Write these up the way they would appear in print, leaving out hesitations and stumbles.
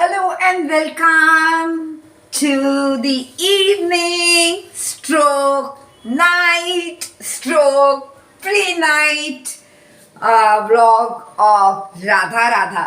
Hello and welcome to the evening stroke night stroke pre-night vlog of Radha Radha.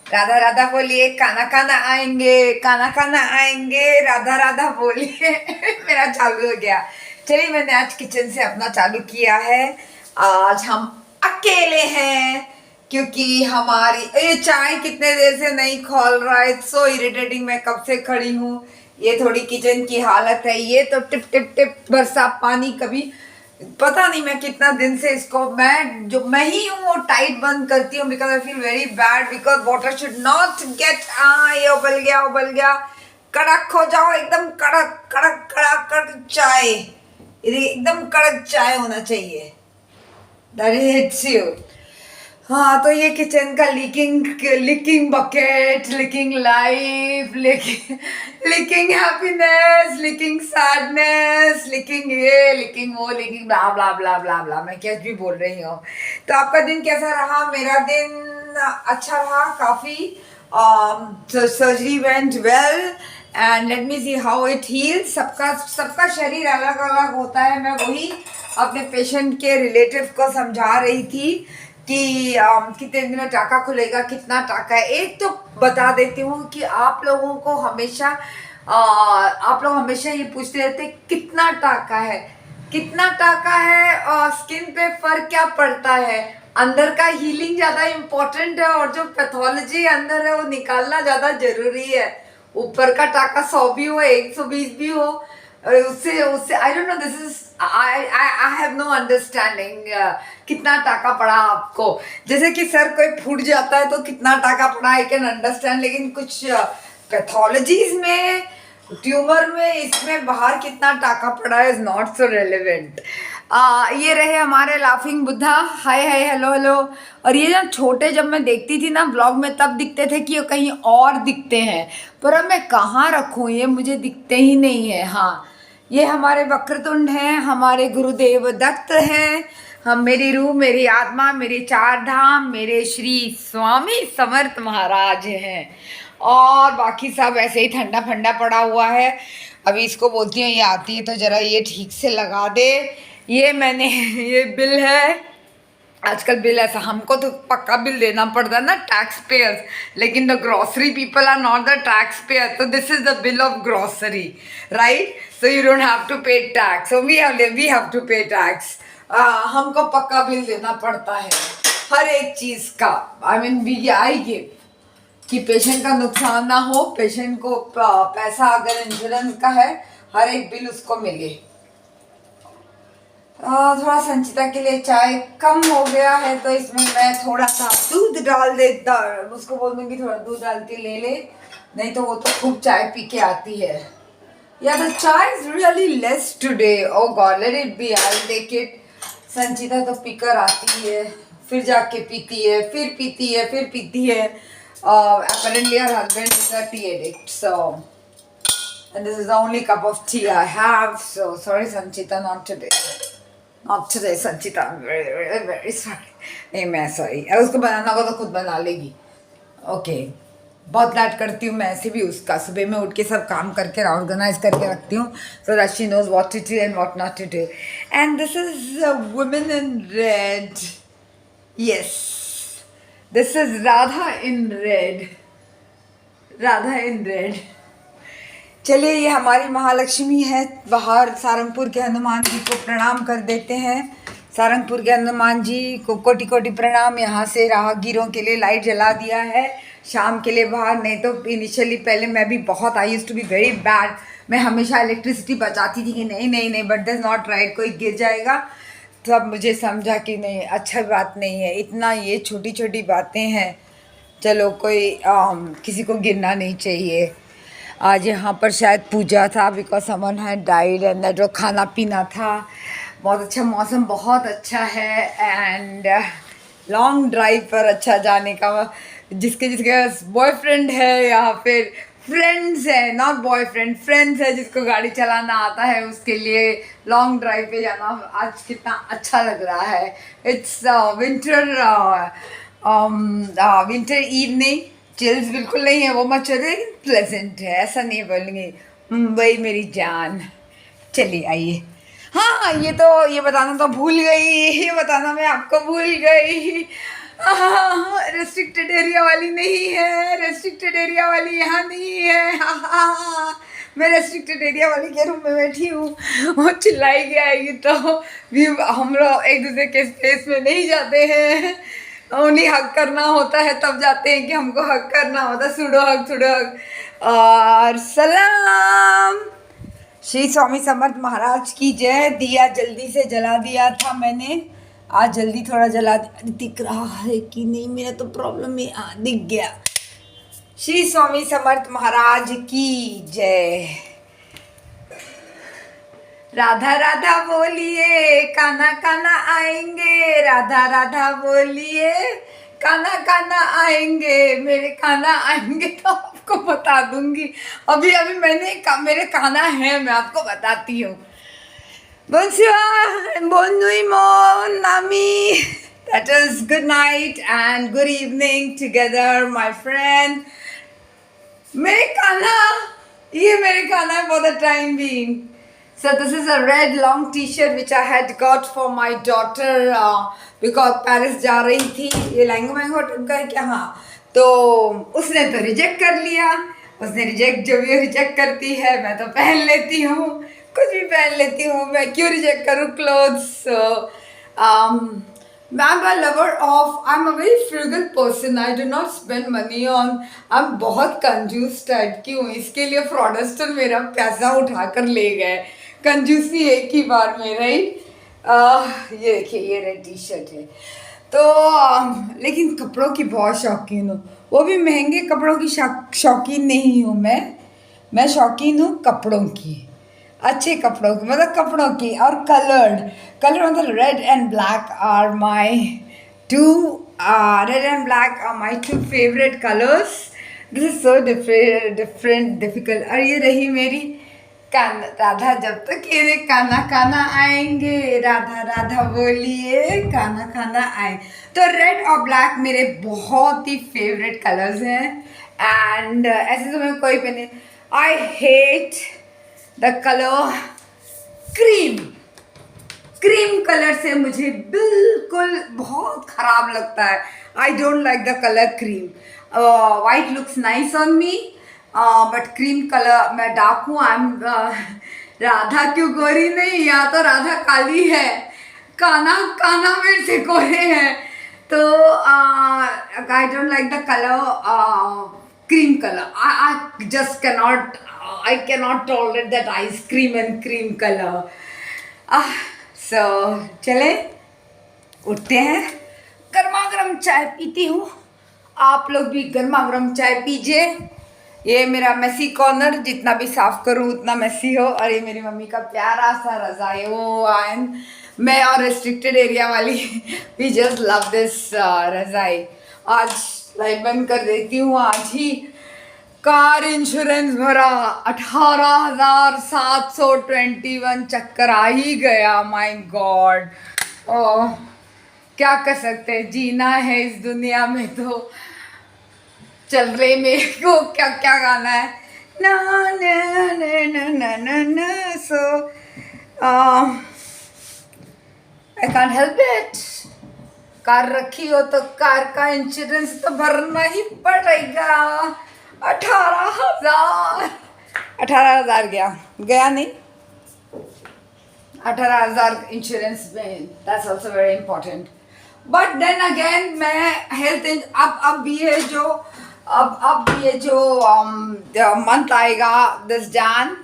Radha Radha बोलिए, खाना खाना आएंगे, खाना खाना आएंगे, राधा राधा बोलिए। मेरा चालू हो गया। चलिए, मैंने आज किचन से अपना चालू किया है। आज हम अकेले हैं क्योंकि हमारी ये चाय कितने देर से नहीं खोल रहा है। So irritating. मैं कब से खड़ी हूँ। ये थोड़ी किचन की हालत है। ये तो टिप टिप टिप बरसा पानी। कभी पता नहीं मैं कितना दिन से इसको मैं ही हूँ वो टाइट बंद करती हूँ because I feel very bad because water should not gate ये उबल गया। कड़क हो जाओ, एकदम कड़क कड़क कड़क कड़क चाय। एकदम कड़क चाय होना चाहिए। That hits you. हाँ, तो ये किचन का leaking bucket, leaking life, leaking happiness, leaking sadness, leaking ये, लीकिंग वो, लीकिंग ब्ला ब्ला ब्ला ब्ला ब्ला। मैं क्या भी बोल रही हूँ। तो आपका दिन कैसा रहा? मेरा दिन अच्छा रहा काफ़ी। Surgery went well and let me see how it heels. सबका शरीर अलग अलग होता है। मैं वही अपने पेशेंट के रिलेटिव को समझा रही थी कि कितने दिन में टाका खुलेगा, कितना टाका है। एक तो बता देती हूँ कि आप लोग हमेशा ये पूछते रहते कितना टाका है, कितना टाका है, और स्किन पे फर्क क्या पड़ता है। अंदर का हीलिंग ज़्यादा इम्पोर्टेंट है और जो पैथोलॉजी अंदर है वो निकालना ज़्यादा जरूरी है। ऊपर का टाका 100 भी हो, 120 भी हो, उससे I don't know. This is I have no understanding. कितना टाका पड़ा आपको? जैसे कि सर कोई फूट जाता है तो कितना टाका पड़ा आई कैन अंडरस्टैंड, लेकिन कुछ पैथोलॉजीज में, ट्यूमर में, इसमें बाहर कितना टाका पड़ा इज नॉट सो रेलिवेंट। ये रहे हमारे लाफिंग बुद्धा। हाय हाय हेलो हेलो। और ये जब छोटे, जब मैं देखती थी ना ब्लॉग में, तब दिखते थे कि ये कहीं और दिखते हैं, पर अब मैं कहाँ रखूँ, ये मुझे दिखते ही नहीं है। हाँ, ये हमारे वक्रतुंड हैं, हमारे गुरुदेव दत्त हैं, हम, मेरी रूह, मेरी आत्मा, मेरे चार धाम, मेरे श्री स्वामी समर्थ महाराज हैं। और बाकी सब ऐसे ही ठंडा ठंडा पड़ा हुआ है। अभी इसको बोलती हूँ, ये आती है तो ज़रा ये ठीक से लगा दे। ये मैंने ये बिल है। आजकल बिल ऐसा, हमको तो पक्का बिल देना पड़ता है ना, टैक्स पेयर्स, लेकिन the grocery people are not the tax payer. तो this is the bill of grocery, right? So you don't have to pay tax, so we have to pay tax. हमको पक्का bill देना पड़ता है हर एक चीज़ का। I mean I give कि patient का नुकसान ना हो, पेशेंट को पैसा अगर इंश्योरेंस का है, हर एक बिल उसको मिले। थोड़ा संचिता के लिए चाय कम हो गया है तो इसमें मैं थोड़ा सा दूध डाल देता, उसको बोल दूंगी थोड़ा दूध डाल के ले ले, नहीं तो वो तो खूब चाय पी के आती है। या the chai is really less today. Oh God, let it be, I will take it. Sanchita तो पीकर आती है, फिर जाके पीती है, फिर पीती है, फिर पीती है। Apparently her husband is a tea addict, so and this is the only cup of tea I have. So sorry Sanchita, not today. Not today, Sanchita. I'm very, very, very sorry. नहीं, मैं sorry. अगर उसको बनाना होगा तो खुद बना लेगी। Okay, बहुत लाड करती हूँ मैं ऐसे भी उसका। सुबह में उठ के सब काम करके ऑर्गेनाइज करके रखती हूँ so that she knows what to do and what not to do. And this is women in red. Yes, this is Radha in red. Radha in red. चलिए, ये हमारी महालक्ष्मी है। बाहर सारंगपुर के हनुमान जी को प्रणाम कर देते हैं। सारंगपुर के हनुमान जी को कोटि कोटि प्रणाम। यहाँ से राहगीरों के लिए लाइट जला दिया है शाम के लिए बाहर। नहीं तो इनिशियली पहले मैं भी बहुत, I used to be very bad. मैं हमेशा इलेक्ट्रिसिटी बचाती थी कि नहीं नहीं नहीं, बट दिस नॉट राइट, कोई गिर जाएगा। तो अब मुझे समझा कि नहीं, अच्छा बात नहीं है इतना, ये छोटी छोटी बातें हैं। चलो, कोई किसी को गिरना नहीं चाहिए। आज यहाँ पर शायद पूजा था because someone had died and that, जो खाना पीना था। बहुत अच्छा मौसम, बहुत अच्छा है एंड लॉन्ग ड्राइव पर अच्छा जाने का। जिसके बॉयफ्रेंड है या फिर फ्रेंड्स है, नॉट बॉयफ्रेंड, फ्रेंड्स है, जिसको गाड़ी चलाना आता है, उसके लिए लॉन्ग ड्राइव पे जाना आज कितना अच्छा लग रहा है। इट्स विंटर इवनिंग, चिल्स बिल्कुल नहीं है, वो मत चले, प्लेजेंट है, ऐसा नहीं बोलेंगे मुंबई मेरी जान। चलिए आइए। हाँ ये बताना तो भूल गई, ये बताना मैं आपको भूल गई। रेस्ट्रिक्टेड एरिया वाली नहीं है, रेस्ट्रिक्टेड एरिया वाली यहाँ नहीं है। मैं रेस्ट्रिक्टेड एरिया वाली के रूम में बैठी हूँ। वो चिल्लाई आएगी तो भी हम लोग एक दूसरे के स्पेस में नहीं जाते हैं, उन्हें हक करना होता है तब जाते हैं कि हमको हक करना होता है। सुडो हक। और सलाम, श्री स्वामी समर्थ महाराज की जय। दिया जल्दी से जला दिया था मैंने, आज जल्दी थोड़ा जला दिख रहा है कि नहीं, मेरा तो प्रॉब्लम है, दिख गया। श्री स्वामी समर्थ महाराज की जय। राधा राधा बोलिए काना काना आएंगे, राधा राधा बोलिए काना काना आएंगे, मेरे काना आएंगे तो आपको बता दूंगी। अभी मेरे काना है, मैं आपको बताती हूँ। Bonsoir and bonne nuit mon ami. That is good night and good evening together my friend. मेरे काना, ये मेरे काना है for the time being. So this is a red long t-shirt which I had got for my daughter because Paris जा रही थी। ये लहंगा महंगा टाइप का है क्या? हाँ, तो उसने तो रिजेक्ट कर लिया। उसने रिजेक्ट, जो भी रिजेक्ट करती है मैं तो पहन लेती हूँ, कुछ भी पहन लेती हूँ, मैं क्यों रिजेक्ट करूँ clothes. I'm a lover of, I'm a very frugal person, I do not spend money on, I'm बहुत कंजूस टाइप की हूँ, इसके लिए फ्रॉडस्टर मेरा पैसा उठा कर ले गए, कंजूसी एक ही बार में, राइट। ये देखिए, ये रेड टी शर्ट है तो लेकिन कपड़ों की बहुत शौकीन हूँ, वो भी महंगे कपड़ों की शौकीन नहीं हूँ मैं शौकीन हूँ कपड़ों की, अच्छे कपड़ों की, मतलब कपड़ों की। और कलर मतलब red and black are my two favourite colours. This is so difficult. और ये रही मेरी राधा, जब तक ये काना काना आएंगे, राधा राधा बोलिए काना काना आए। तो रेड और ब्लैक मेरे बहुत ही फेवरेट कलर्स हैं। एंड ऐसे तो मैं कोई पहने, I hate the colour cream colour से मुझे बिल्कुल बहुत ख़राब लगता है। I don't like the colour cream. White looks nice on me but cream colour, मैं डार्क हूँ। आई एम राधा क्यों गोरी नहीं, या तो राधा काली है, काना मेरे से गोरे हैं। तो I don't like the colour cream colour. I just cannot, I cannot tolerate that ice cream and cream color. So चले उठते हैं, गर्मा गर्म चाय पीती हूँ, आप लोग भी गर्मा गर्म चाय पीजिए। ये मेरा मेसी कॉर्नर, जितना भी साफ करूँ उतना मेसी हो। और ये मेरी मम्मी का प्यारा सा रज़ाई, वो आयन मैं और रेस्ट्रिक्टेड एरिया वाली वी जस्ट लव दिस रज़ाई। आज लाइट बंद कर देती हूँ। आज ही कार इंश्योरेंस भरा, 18,721 चक्कर आ ही गया। माय गॉड, क्या कर सकते हैं, जीना है इस दुनिया में तो चल रहे। मेरे को क्या क्या गाना है, ना ना ना ना ना ना ना। सो I can't help it. Car रखी हो तो कार का इंश्योरेंस तो भरना ही पड़ेगा। 18,000 गया नहीं, 18,000 इंश्योरेंस में, that's also very important. But then again मैं हेल्थ अब ये जो मंथ आएगा, दिस जैन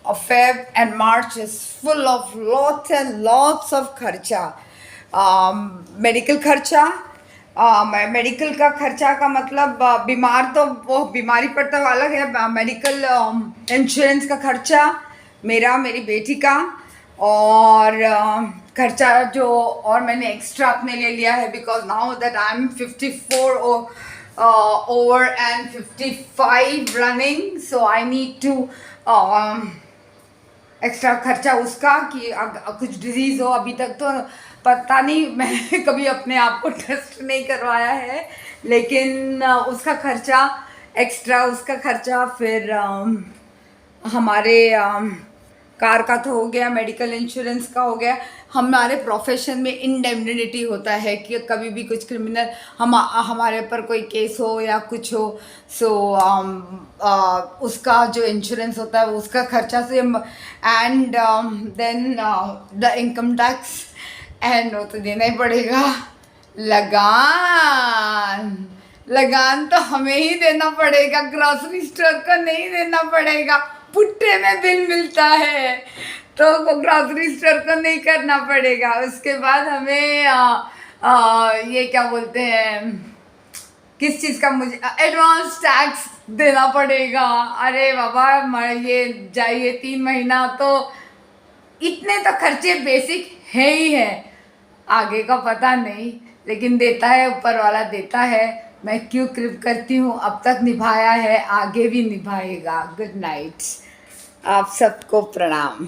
और Feb and March is full of lots and lots of खर्चा। मेडिकल खर्चा, मेडिकल का खर्चा का मतलब बीमार तो वो बीमारी पर तो अलग है, मेडिकल इंश्योरेंस का खर्चा मेरा, मेरी बेटी का, और खर्चा जो और मैंने एक्स्ट्रा अपने लिए लिया है, because now that I am 54 over and 55 running, so I need to extra खर्चा उसका कि कुछ डिजीज़ हो। अभी तक तो पता नहीं, मैं कभी अपने आप को टेस्ट नहीं करवाया है, लेकिन उसका खर्चा एक्स्ट्रा उसका खर्चा, फिर हमारे कार का तो हो गया, मेडिकल इंश्योरेंस का हो गया। हमारे प्रोफेशन में इंडेमनिटी होता है कि कभी भी कुछ क्रिमिनल हमारे ऊपर कोई केस हो या कुछ हो, सो उसका जो इंश्योरेंस होता है वो उसका खर्चा से, and then the income tax, and वो तो देना ही पड़ेगा। लगान लगान तो हमें ही देना पड़ेगा, ग्रोसरी स्टोर को नहीं देना पड़ेगा। पुट्टे में बिल मिलता है तो वो ग्रोसरी स्टोर को नहीं करना पड़ेगा। उसके बाद हमें ये क्या बोलते हैं, किस चीज़ का, मुझे एडवांस टैक्स देना पड़ेगा। अरे बाबा, ये जाइए 3 महीना तो इतने तो खर्चे बेसिक है ही है, आगे का पता नहीं, लेकिन देता है ऊपर वाला देता है। मैं क्यों क्रिप करती हूँ, अब तक निभाया है, आगे भी निभाएगा। गुड नाइट, आप सबको प्रणाम।